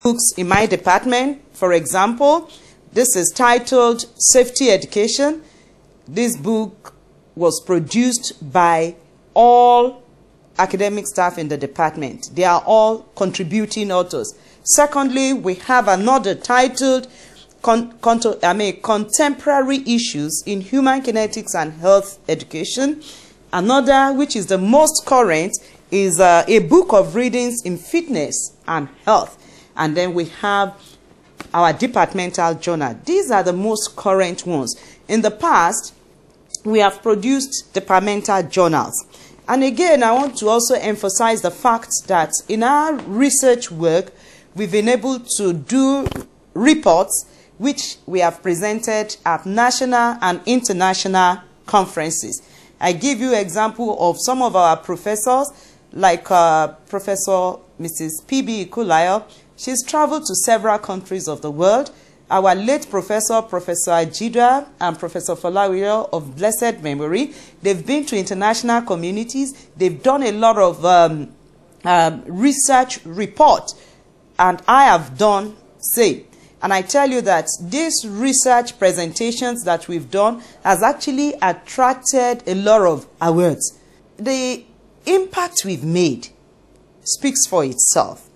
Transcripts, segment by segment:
books in my department. For example, this is titled Safety Education. This book was produced by all academic staff in the department. They are all contributing authors. Secondly, we have another titled Contemporary Issues in Human Kinetics and Health Education. Another, which is the most current, is a book of readings in fitness and health. And then we have our departmental journal. These are the most current ones. In the past, we have produced departmental journals. And again, I want to also emphasize the fact that in our research work, we've been able to do reports which we have presented at national and international conferences. I give you an example of some of our professors, like Professor Mrs. P.B. Ikulayo. She's traveled to several countries of the world. Our late professor, Professor Ajidra, and Professor Folawiyo of blessed memory, they've been to international communities. They've done a lot of research report, and I have done same. And I tell you that these research presentations that we've done has actually attracted a lot of awards. The impact we've made speaks for itself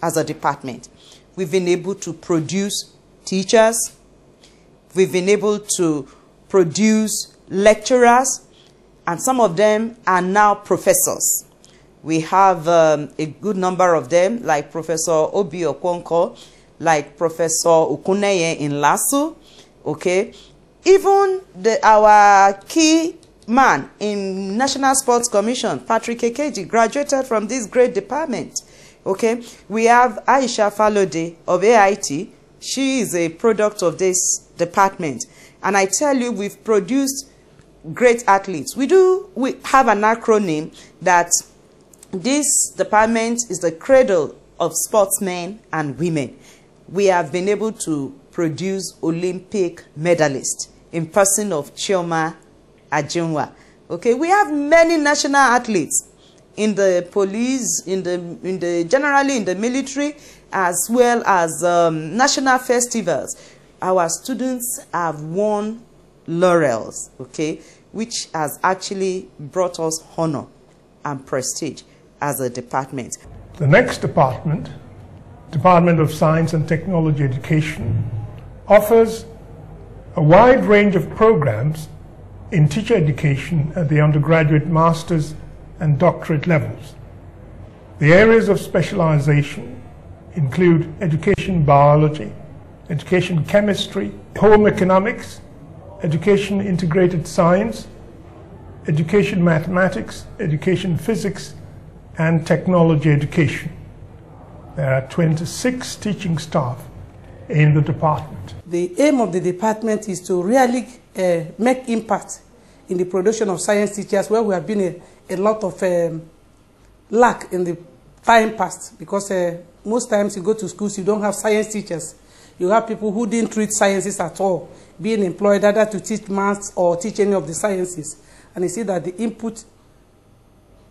as a department. We've been able to produce teachers. We've been able to produce lecturers, and some of them are now professors. We have a good number of them, like Professor Obi Okonkwo, like Professor Okuneye in Lasso, okay? Even our key man in National Sports Commission, Patrick Ekeji, graduated from this great department. Okay, we have Aisha Falode of AIT. She is a product of this department. And I tell you, we've produced great athletes. We have an acronym that this department is the cradle of sportsmen and women. We have been able to produce Olympic medalists in person of Chioma Ajunwa. Okay, we have many national athletes in the police, generally in the military, as well as national festivals. Our students have won laurels, okay, which has actually brought us honor and prestige as a department. The next department, Department of Science and Technology Education, offers a wide range of programs in teacher education at the undergraduate, master's, and doctorate levels. The areas of specialization include education biology, education chemistry, home economics, education integrated science, education mathematics, education physics, and technology education. There are 26 teaching staff in the department. The aim of the department is to really make impact in the production of science teachers, where we have been a lot of lack in the time past, because most times you go to schools, you don't have science teachers. You have people who didn't treat sciences at all, being employed either to teach maths or teach any of the sciences. And you see that the input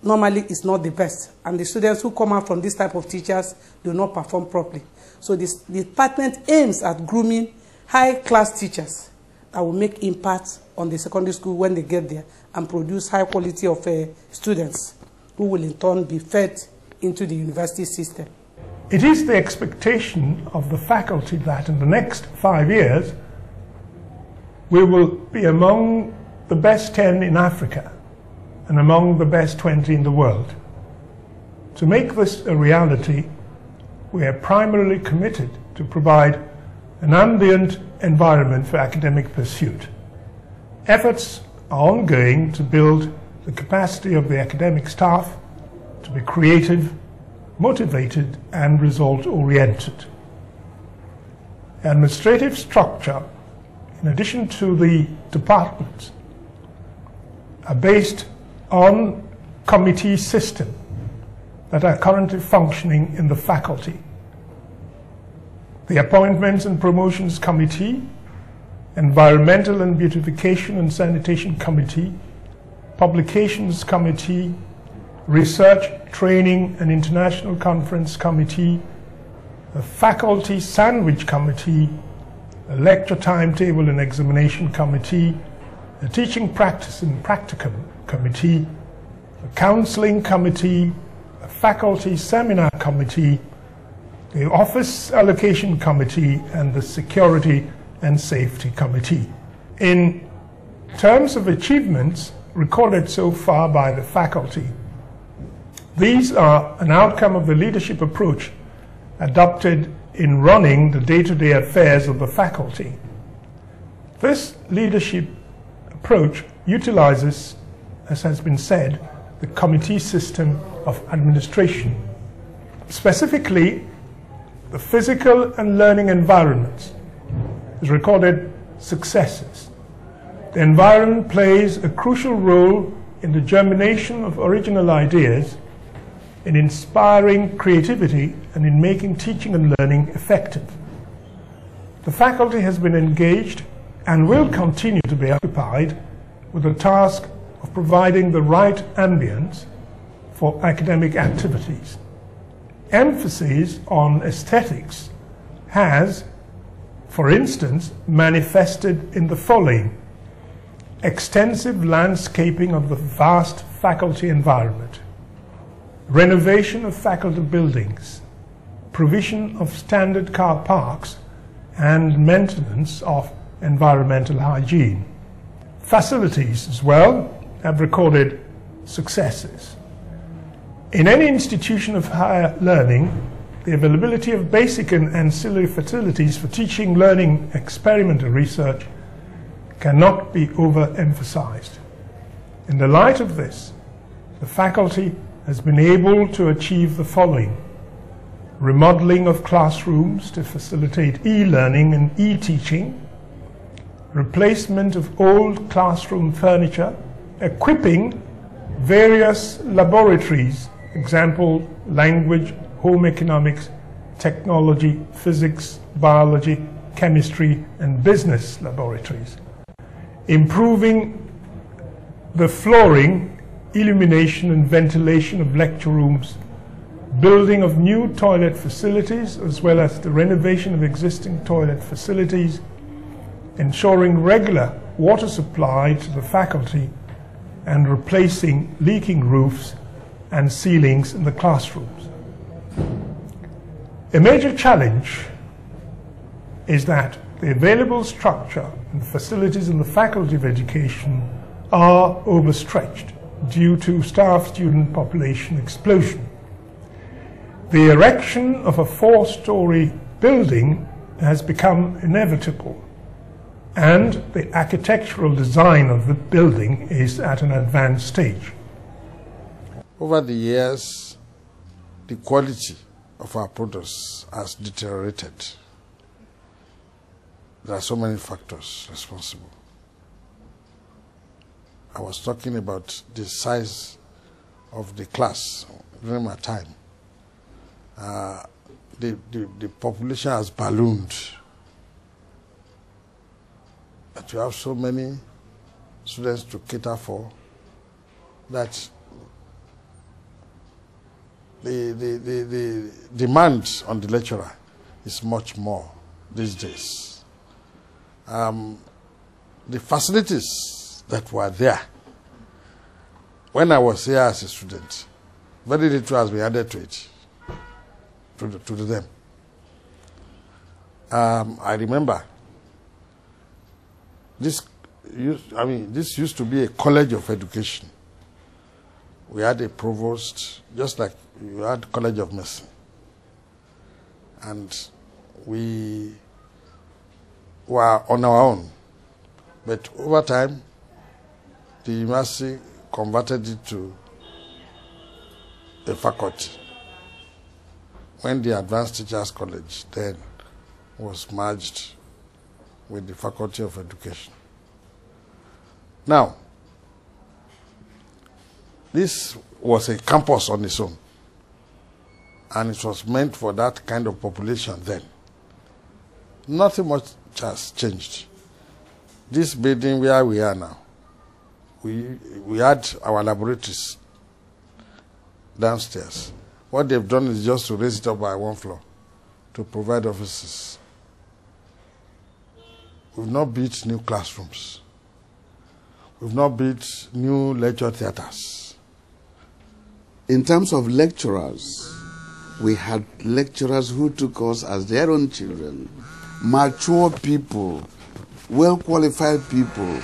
normally is not the best. And the students who come out from this type of teachers do not perform properly. So the department aims at grooming high-class teachers that will make impact on the secondary school when they get there and produce high quality of students who will in turn be fed into the university system. It is the expectation of the faculty that in the next 5 years we will be among the best 10 in Africa and among the best 20 in the world. To make this a reality, we are primarily committed to provide an ambient environment for academic pursuit. Efforts are ongoing to build the capacity of the academic staff to be creative, motivated, and result-oriented. Administrative structure, in addition to the departments, are based on committee system that are currently functioning in the faculty. The Appointments and Promotions Committee, Environmental and Beautification and Sanitation Committee, Publications Committee, Research, Training and International Conference Committee, a faculty sandwich committee, a lecture timetable and examination committee, a teaching practice and practicum committee, a counseling committee, a faculty seminar committee, the office allocation committee, and the security and safety committee. In terms of achievements recorded so far by the faculty, these are an outcome of the leadership approach adopted in running the day-to-day affairs of the faculty. This leadership approach utilizes, as has been said, the committee system of administration. Specifically, the physical and learning environments has recorded successes. The environment plays a crucial role in the germination of original ideas, in inspiring creativity, and in making teaching and learning effective. The faculty has been engaged and will continue to be occupied with the task of providing the right ambience for academic activities. Emphasis on aesthetics has, for instance, manifested in the following: extensive landscaping of the vast faculty environment, renovation of faculty buildings, provision of standard car parks, and maintenance of environmental hygiene. Facilities as well have recorded successes. In any institution of higher learning, the availability of basic and ancillary facilities for teaching, learning, experimental research cannot be overemphasized. In the light of this, the faculty has been able to achieve the following: remodeling of classrooms to facilitate e-learning and e-teaching, replacement of old classroom furniture, equipping various laboratories, example, language, home economics, technology, physics, biology, chemistry, and business laboratories, improving the flooring, illumination and ventilation of lecture rooms, building of new toilet facilities, as well as the renovation of existing toilet facilities, ensuring regular water supply to the faculty, and replacing leaking roofs and ceilings in the classrooms. A major challenge is that the available structure and facilities in the Faculty of Education are overstretched due to staff-student population explosion. The erection of a 4-story building has become inevitable, and the architectural design of the building is at an advanced stage. Over the years, the quality of our products has deteriorated. There are so many factors responsible. I was talking about the size of the class during my time. The population has ballooned. That you have so many students to cater for that the demand on the lecturer is much more these days. The facilities that were there when I was here as a student, very little has been added to it, to them. I remember this used to be a college of education. We had a provost, just like you had College of Medicine. And we were on our own. But over time, the university converted it to a faculty. When the Advanced Teachers College then was merged with the Faculty of Education. Now, this was a campus on its own, and it was meant for that kind of population then. Nothing much has changed. This building where we are now, we had our laboratories downstairs. What they've done is just to raise it up by one floor to provide offices. We've not built new classrooms. We've not built new lecture theaters. In terms of lecturers, we had lecturers who took us as their own children, mature people, well-qualified people,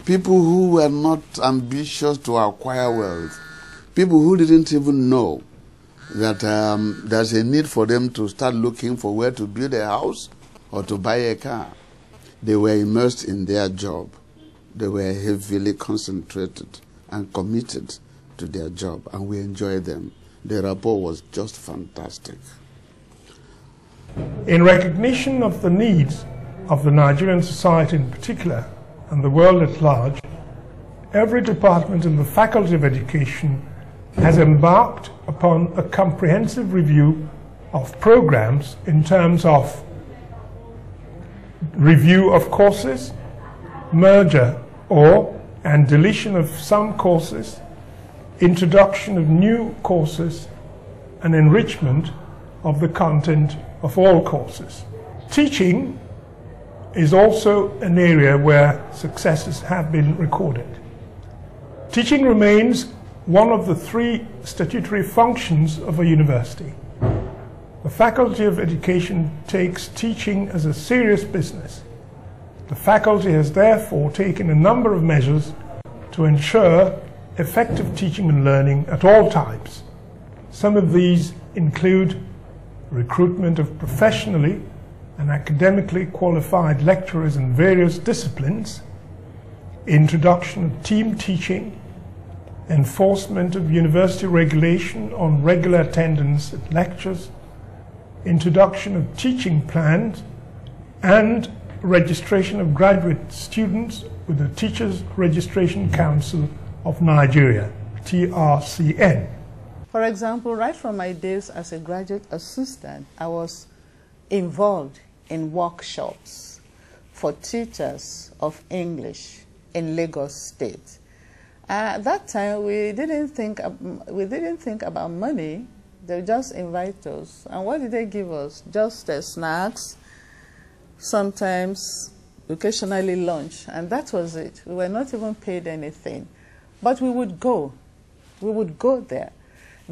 people who were not ambitious to acquire wealth, people who didn't even know that there's a need for them to start looking for where to build a house or to buy a car. They were immersed in their job. They were heavily concentrated and committed to their job, and we enjoyed them. The rapport was just fantastic. In recognition of the needs of the Nigerian society in particular, and the world at large, every department in the Faculty of Education has embarked upon a comprehensive review of programs in terms of review of courses, merger and deletion of some courses, introduction of new courses, and enrichment of the content of all courses. Teaching is also an area where successes have been recorded. Teaching remains one of the 3 statutory functions of a university. The Faculty of Education takes teaching as a serious business. The faculty has therefore taken a number of measures to ensure effective teaching and learning at all times. Some of these include recruitment of professionally and academically qualified lecturers in various disciplines, introduction of team teaching, enforcement of university regulation on regular attendance at lectures, introduction of teaching plans, and registration of graduate students with the Teachers Registration Council of Nigeria, TRCN. For example, right from my days as a graduate assistant, I was involved in workshops for teachers of English in Lagos State. At that time, we didn't think about money. They just invite us. And what did they give us? Just snacks, sometimes, occasionally lunch. And that was it. We were not even paid anything. But we would go. We would go there.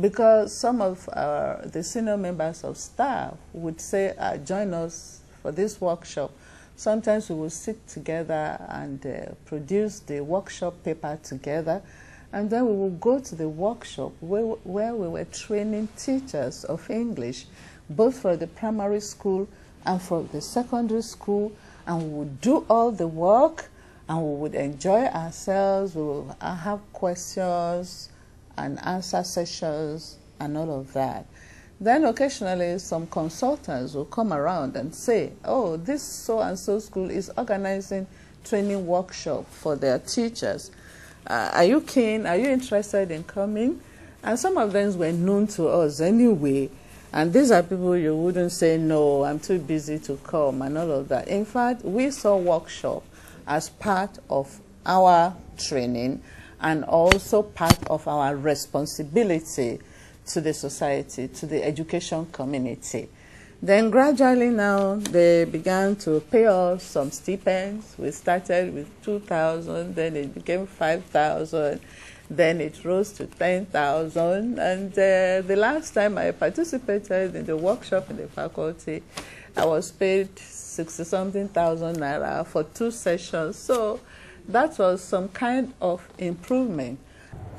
Because some of the senior members of staff would say, join us for this workshop. Sometimes we would sit together and produce the workshop paper together. And then we would go to the workshop where we were training teachers of English, both for the primary school and for the secondary school. And we would do all the work, and we would enjoy ourselves. We would have questions and answer sessions and all of that. Then occasionally some consultants will come around and say, oh, this so-and-so school is organizing training workshop for their teachers. Are you keen? Are you interested in coming? And some of them were known to us anyway. And these are people you wouldn't say, no, I'm too busy to come and all of that. In fact, we saw workshop as part of our training and also part of our responsibility to the society, to the education community. Then gradually now, they began to pay us some stipends. We started with 2,000, then it became 5,000, then it rose to 10,000. And the last time I participated in the workshop in the faculty, I was paid 60-something thousand naira for 2 sessions. So that was some kind of improvement.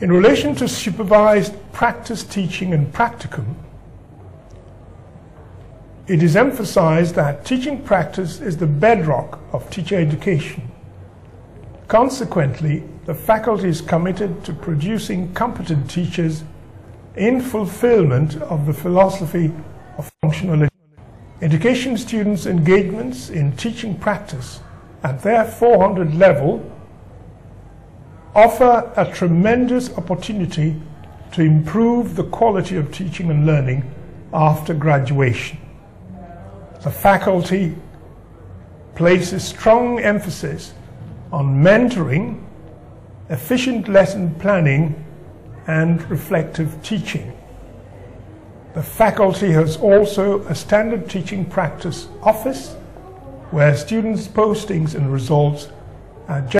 In relation to supervised practice teaching and practicum, it is emphasized that teaching practice is the bedrock of teacher education. Consequently, the faculty is committed to producing competent teachers in fulfillment of the philosophy of functional education. Education students' engagements in teaching practice at their 400 level offer a tremendous opportunity to improve the quality of teaching and learning after graduation. The faculty places strong emphasis on mentoring, efficient lesson planning, and reflective teaching. The faculty has also a standard teaching practice office where students' postings and results are